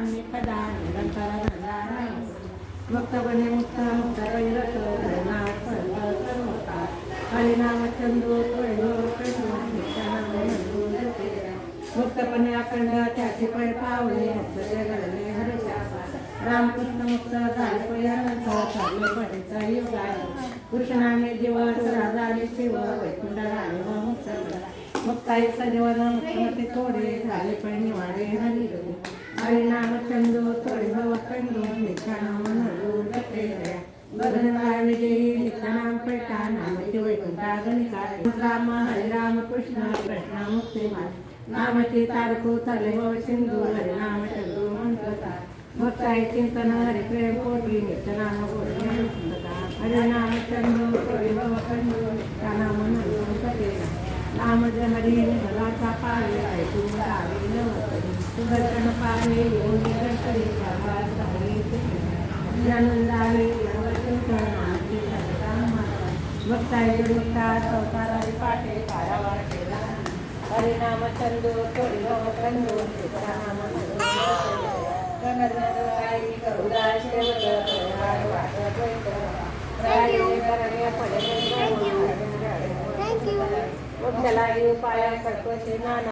नाम्य कदा निरंतर नारायण मुक्त बने मुक्त मुक्त वैरत नाम होता हरिनाम चंदो मुक्तपणे अखंड त्याचे पै पावले मुक्त घडले हरिशापा रामकृष्ण मुक्त झाले पर्यंत चालले पडेचा युग आहे कृष्णाने दिवस राजाने शिव वैकुंठ झाले व मुक्त मुक्ताईचं जीवन मुक्तमते थोडे झाले पण निवाडे हरी हरिनाम चंदो थोडे अखंड नित्यानाम विजयी नित्यानाम पैठा नामचे वैकुंठा गणिकारे राम हरिराम कृष्ण कृष्ण मुक्ती नामचे तारको चाले भव सिंधू हरिनाम चंदू मंत्रता भक्ताई चिंतन हरि प्रेम कोटी नित्यनाम कोटी हरिनाम चंदू थोडे भव खंडू नित्यानाम नाम हरी भगाचा पावे ऐकून गावे नवतरी सुदर्शन पावे योगी गणपती आनंदावे भक्ताई मुक्ता संसारारी पाठे कारावार केला हरिनाम चंदो थोडी खंडो नाम Thank you.